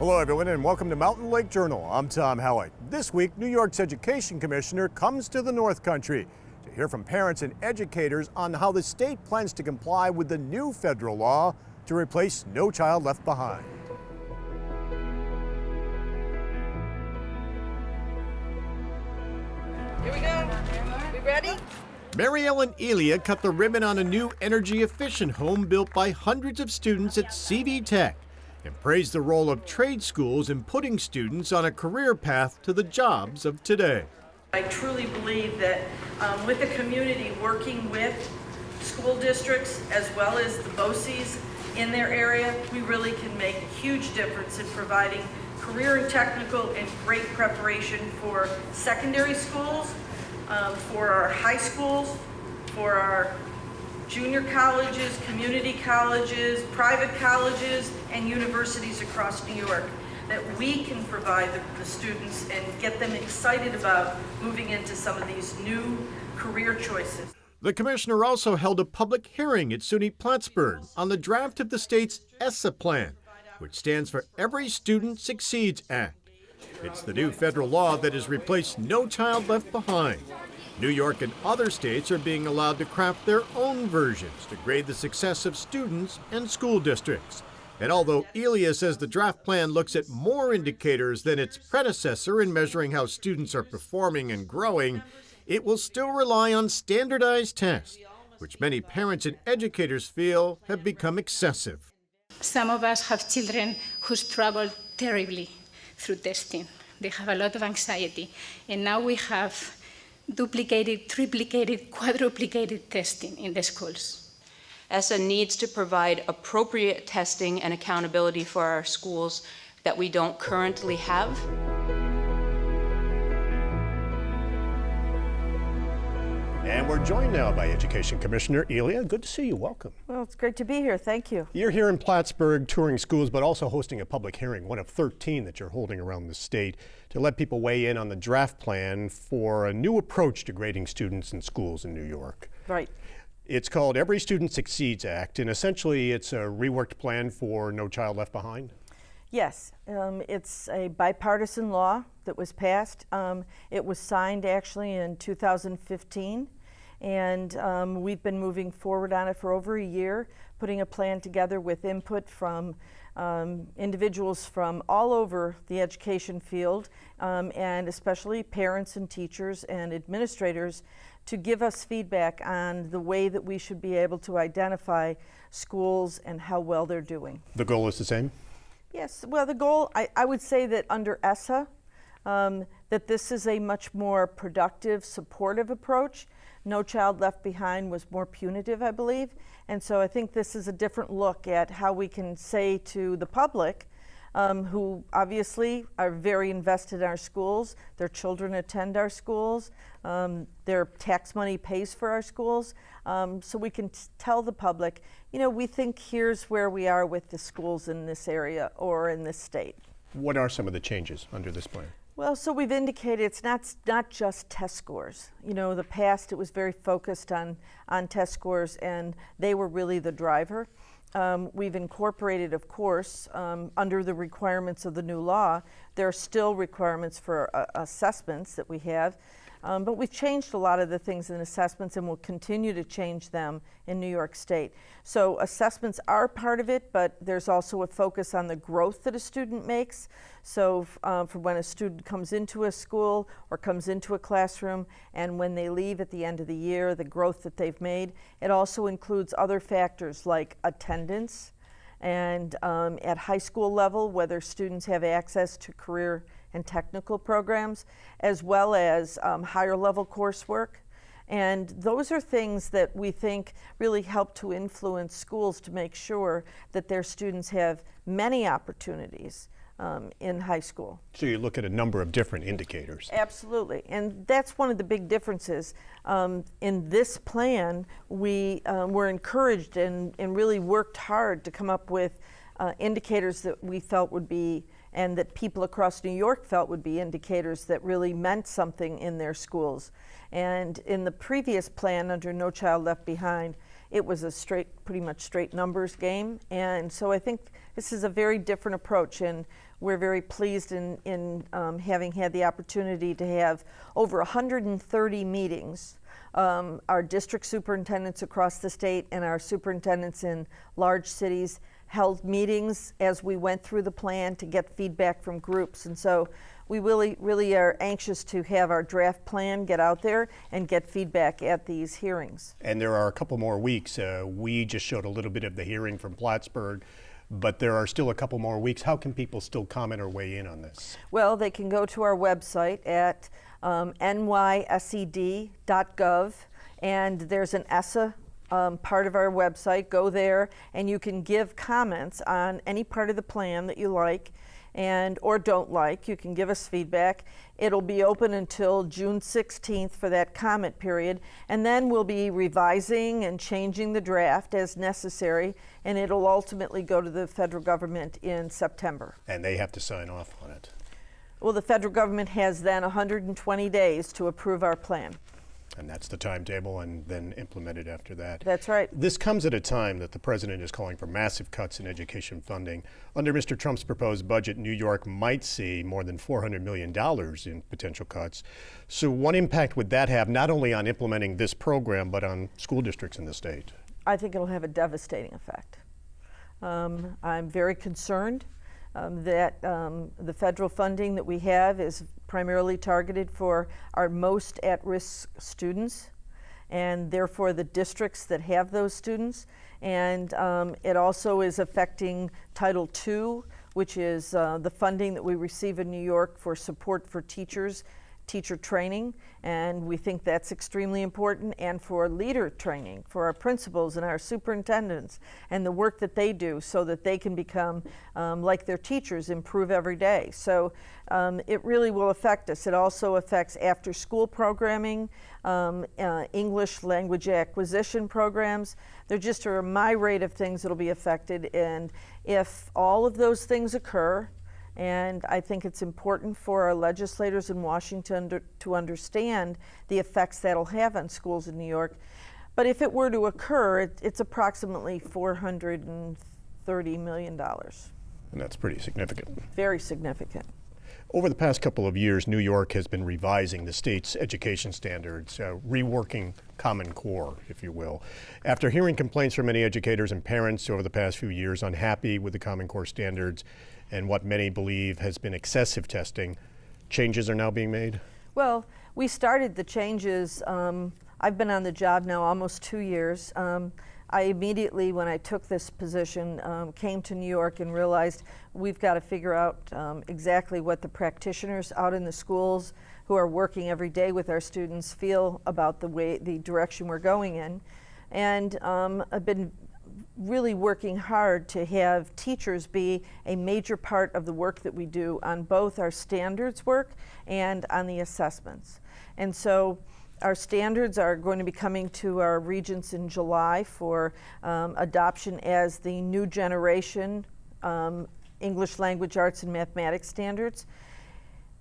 Hello everyone and welcome to Mountain Lake Journal. I'm Tom Howitt. This week, New York's Education Commissioner comes to the North Country to hear from parents and educators on how the state plans to comply with the new federal law to replace No Child Left Behind. Here we go. We ready? Maryellen and Elia cut the ribbon on a new energy-efficient home built by hundreds of students at CV Tech and praised the role of trade schools in putting students on a career path to the jobs of today. I truly believe that with the community working with school districts as well as the BOCES in their area, we really can make a huge difference in providing career and technical and great preparation for secondary schools, for our high schools, for our junior colleges, community colleges, private colleges, and universities across New York, that we can provide the students and get them excited about moving into some of these new career choices. The commissioner also held a public hearing at SUNY Plattsburgh on the draft of the state's ESSA plan, which stands for Every Student Succeeds Act. It's the new federal law that has replaced No Child Left Behind. New York and other states are being allowed to craft their own versions to grade the success of students and school districts. And although Elia says the draft plan looks at more indicators than its predecessor in measuring how students are performing and growing, it will still rely on standardized tests, which many parents and educators feel have become excessive. Some of us have children who struggle terribly through testing. They have a lot of anxiety, and now we have duplicated, triplicated, quadruplicated testing in the schools. ESSA needs to provide appropriate testing and accountability for our schools that we don't currently have. And we're joined now by Education Commissioner Elia. Good to see you. Welcome. Well, it's great to be here. Thank you. You're here in Plattsburgh touring schools, but also hosting a public hearing, one of 13 that you're holding around the state, to let people weigh in on the draft plan for a new approach to grading students in schools in New York. Right. It's called Every Student Succeeds Act, and essentially it's a reworked plan for No Child Left Behind. Yes, it's a bipartisan law that was passed. It was signed actually in 2015, and we've been moving forward on it for over a year, putting a plan together with input from individuals from all over the education field, and especially parents and teachers and administrators, to give us feedback on the way that we should be able to identify schools and how well they're doing. The goal is the same? Yes, well, the goal, I would say that under ESSA, that this is a much more productive, supportive approach. No Child Left Behind was more punitive, I believe. And so I think this is a different look at how we can say to the public, who obviously are very invested in our schools, their children attend our schools, their tax money pays for our schools, so we can tell the public, you know, we think here's where we are with the schools in this area or in this state. What are some of the changes under this plan? Well, so we've indicated it's not just test scores. You know, in the past it was very focused on test scores, and they were really the driver. We've incorporated, of course, under the requirements of the new law, there are still requirements for assessments that we have, but we've changed a lot of the things in assessments and will continue to change them in New York State. So assessments are part of it, but there's also a focus on the growth that a student makes. So for when a student comes into a school or comes into a classroom, and when they leave at the end of the year, the growth that they've made. It also includes other factors like attendance, and at high school level, whether students have access to career and technical programs, as well as higher level coursework. And those are things that we think really help to influence schools to make sure that their students have many opportunities in high school. So you look at a number of different indicators. Absolutely, and that's one of the big differences. In this plan, we were encouraged and really worked hard to come up with indicators that we felt would be, and that people across New York felt would be indicators that really meant something in their schools. And in the previous plan under No Child Left Behind, it was a pretty much straight numbers game. And so I think this is a very different approach, and we're very pleased in having had the opportunity to have over 130 meetings. Our district superintendents across the state and our superintendents in large cities held meetings as we went through the plan to get feedback from groups. And so we really are anxious to have our draft plan get out there and get feedback at these hearings. And there are a couple more weeks. We just showed a little bit of the hearing from Plattsburgh, but there are still a couple more weeks. How can people still comment or weigh in on this? Well, they can go to our website at nysed.gov, and there's an ESSA part of our website. Go there and you can give comments on any part of the plan that you like and or don't like. You can give us feedback. It'll be open until June 16th for that comment period, and then we'll be revising and changing the draft as necessary, and it'll ultimately go to the federal government in September. And they have to sign off on it. Well, the federal government has then 120 days to approve our plan. And that's the timetable, and then implemented after that. That's right. This comes at a time that the president is calling for massive cuts in education funding. Under Mr. Trump's proposed budget, New York might see more than $400 million in potential cuts. So what impact would that have, not only on implementing this program, but on school districts in the state? I think it'll have a devastating effect. I'm very concerned that the federal funding that we have is primarily targeted for our most at-risk students, and therefore the districts that have those students. And it also is affecting Title II, which is the funding that we receive in New York for support for teachers, teacher training, and we think that's extremely important, and for leader training for our principals and our superintendents and the work that they do so that they can become like their teachers, improve every day. So it really will affect us. It also affects after school programming, English language acquisition programs. There just are a myriad of things that will be affected, and if all of those things occur, and I think it's important for our legislators in Washington to understand the effects that'll have on schools in New York. But if it were to occur, it's approximately $430 million. And that's pretty significant. Very significant. Over the past couple of years, New York has been revising the state's education standards, reworking Common Core, if you will. After hearing complaints from many educators and parents over the past few years unhappy with the Common Core standards and what many believe has been excessive testing, changes are now being made? Well, we started the changes. I've been on the job now almost 2 years. I immediately, when I took this position, came to New York and realized we've got to figure out exactly what the practitioners out in the schools who are working every day with our students feel about the direction we're going in. And I've been really working hard to have teachers be a major part of the work that we do on both our standards work and on the assessments. And so our standards are going to be coming to our regents in July for adoption as the new generation English language, arts, and mathematics standards.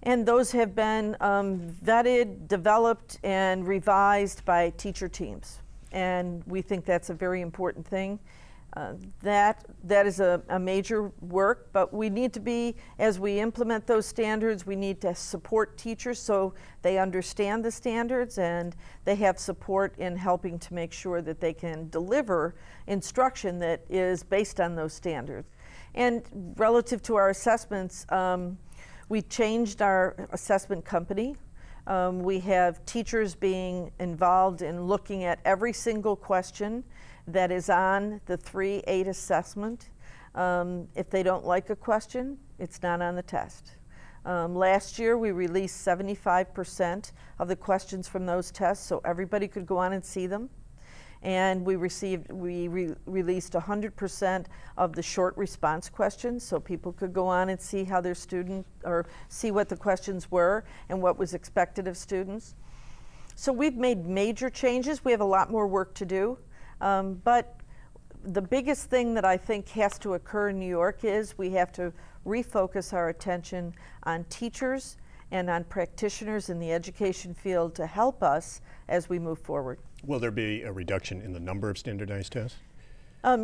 And those have been vetted, developed, and revised by teacher teams. And we think that's a very important thing. That is a major work, but we need to be, as we implement those standards, we need to support teachers so they understand the standards and they have support in helping to make sure that they can deliver instruction that is based on those standards. And relative to our assessments, we changed our assessment company. We have teachers being involved in looking at every single question that is on the 3-8 assessment. If they don't like a question, it's not on the test. Last year, we released 75% of the questions from those tests so everybody could go on and see them. And we released 100% of the short response questions so people could go on and see how their student, or see what the questions were and what was expected of students. So we've made major changes. We have a lot more work to do. But the biggest thing that I think has to occur in New York is we have to refocus our attention on teachers and on practitioners in the education field to help us as we move forward. Will there be a reduction in the number of standardized tests?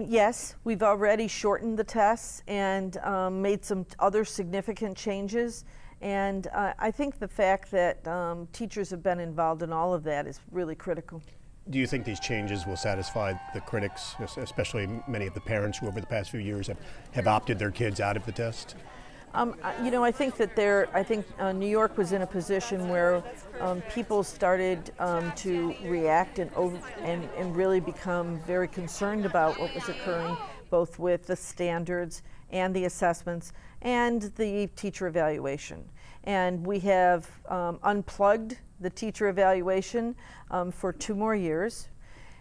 Yes, we've already shortened the tests and made some other significant changes. And I think the fact that teachers have been involved in all of that is really critical. Do you think these changes will satisfy the critics, especially many of the parents who over the past few years have opted their kids out of the test? I think that New York was in a position where people started to react and really become very concerned about what was occurring, both with the standards and the assessments and the teacher evaluation. And we have unplugged the teacher evaluation for 2 more years.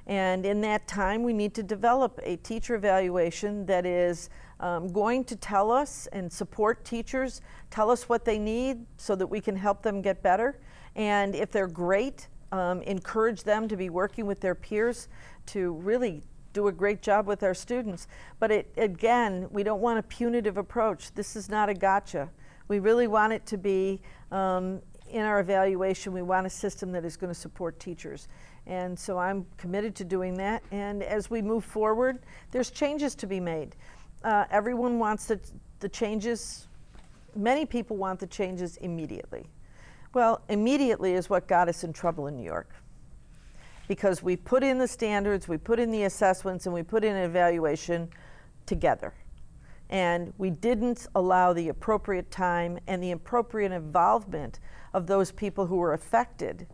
And in that time, we need to develop a teacher evaluation that is going to tell us and support teachers, tell us what they need so that we can help them get better. And if they're great, encourage them to be working with their peers to really do a great job with our students. But again, we don't want a punitive approach. This is not a gotcha. We really want it to be, in our evaluation, we want a system that is going to support teachers. And so I'm committed to doing that. And as we move forward, there's changes to be made. Everyone wants the changes. Many people want the changes immediately. Well, immediately is what got us in trouble in New York. Because we put in the standards, we put in the assessments, and we put in an evaluation together. And we didn't allow the appropriate time and the appropriate involvement of those people who were affected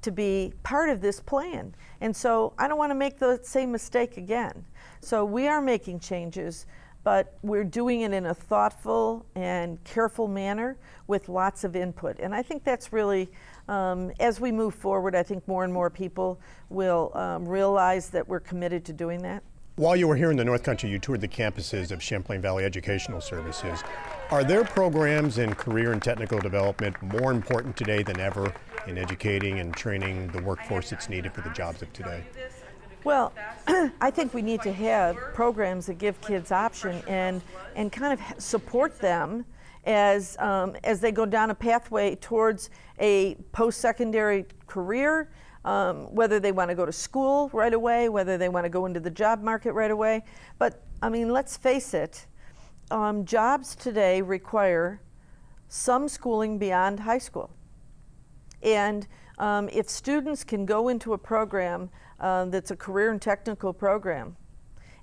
to be part of this plan. And so I don't want to make the same mistake again. So we are making changes, but we're doing it in a thoughtful and careful manner with lots of input. And I think that's really, as we move forward, I think more and more people will realize that we're committed to doing that. While you were here in the North Country, you toured the campuses of Champlain Valley Educational Services. Are their programs in career and technical development more important today than ever in educating and training the workforce that's needed for the jobs of today? Well, I think we need to have programs that give kids option and kind of support them as they go down a pathway towards a post-secondary career, whether they want to go to school right away, whether they want to go into the job market right away. But, I mean, let's face it, jobs today require some schooling beyond high school. And if students can go into a program that's a career and technical program,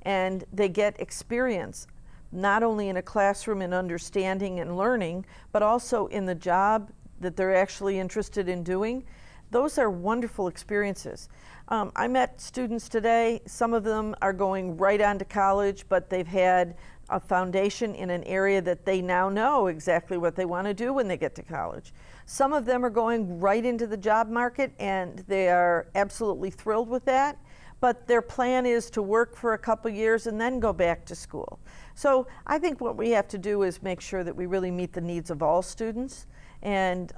and they get experience, not only in a classroom in understanding and learning, but also in the job that they're actually interested in doing, those are wonderful experiences. I met students today. Some of them are going right on to college, but they've had a foundation in an area that they now know exactly what they want to do when they get to college. Some of them are going right into the job market, and they are absolutely thrilled with that. But their plan is to work for a couple years and then go back to school. So I think what we have to do is make sure that we really meet the needs of all students. And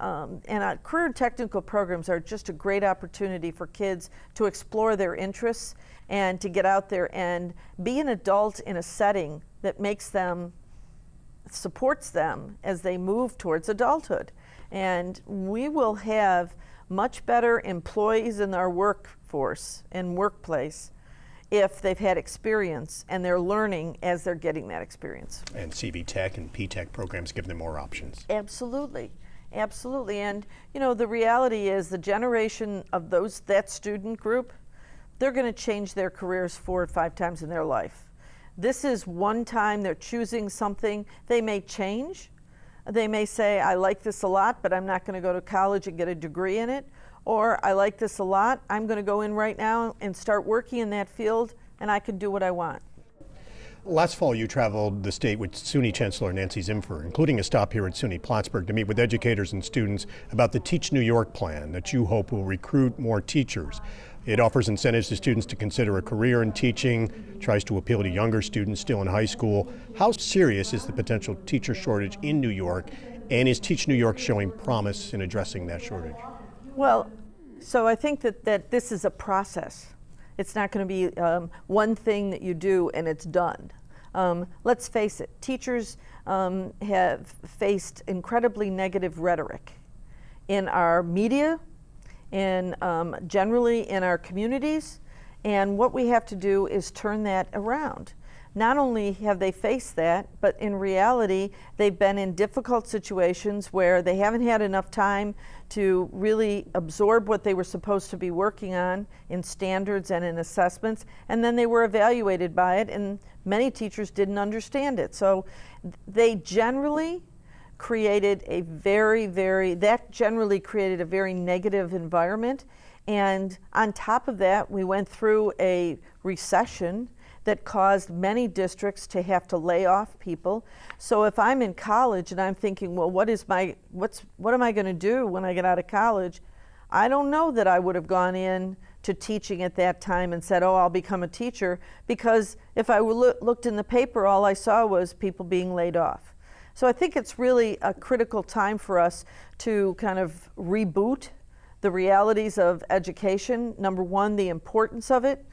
career and technical programs are just a great opportunity for kids to explore their interests and to get out there and be an adult in a setting that supports them as they move towards adulthood. And we will have much better employees in our workforce and workplace if they've had experience and they're learning as they're getting that experience. And CV Tech and P-Tech programs give them more options. Absolutely. Absolutely. And the reality is the generation of that student group, they're going to change their careers 4 or 5 times in their life. This is one time they're choosing something. They may change. They may say, I like this a lot, but I'm not going to go to college and get a degree in it. Or I like this a lot, I'm going to go in right now and start working in that field, and I can do what I want. Last fall, you traveled the state with SUNY Chancellor Nancy Zimpher, including a stop here at SUNY Plattsburgh to meet with educators and students about the Teach New York plan that you hope will recruit more teachers. It offers incentives to students to consider a career in teaching, tries to appeal to younger students still in high school. How serious is the potential teacher shortage in New York, and is Teach New York showing promise in addressing that shortage? Well, so I think that this is a process. It's not going to be one thing that you do and it's done. Let's face it, teachers have faced incredibly negative rhetoric in our media, in generally in our communities. And what we have to do is turn that around. Not only have they faced that, but in reality, they've been in difficult situations where they haven't had enough time to really absorb what they were supposed to be working on in standards and in assessments, and then they were evaluated by it, and many teachers didn't understand it. So they generally created a very negative environment. And on top of that, we went through a recession that caused many districts to have to lay off people. So if I'm in college and I'm thinking, well, what am I going to do when I get out of college? I don't know that I would have gone in to teaching at that time and said, oh, I'll become a teacher, because if I looked in the paper, all I saw was people being laid off. So I think it's really a critical time for us to kind of reboot the realities of education. Number one, the importance of it.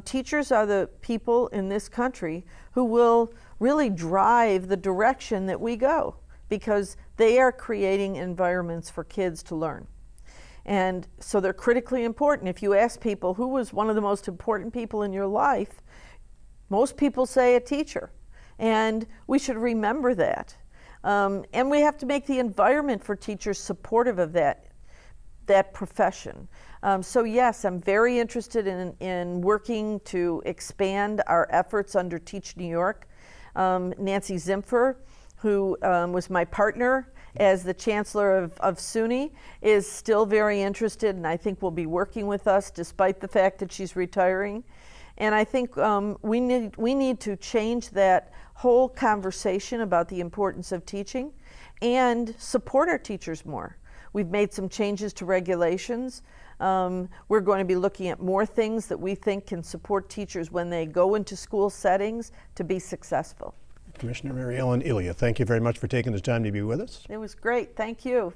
Teachers are the people in this country who will really drive the direction that we go, because they are creating environments for kids to learn. And so they're critically important. If you ask people who was one of the most important people in your life, most people say a teacher. And we should remember that. And we have to make the environment for teachers supportive of that profession. So yes, I'm very interested in working to expand our efforts under Teach New York. Nancy Zimpher, who was my partner as the Chancellor of SUNY, is still very interested, and I think will be working with us despite the fact that she's retiring. And I think we need to change that whole conversation about the importance of teaching and support our teachers more. We've made some changes to regulations. We're going to be looking at more things that we think can support teachers when they go into school settings to be successful. Commissioner Maryellen, Elia, thank you very much for taking the time to be with us. It was great. Thank you.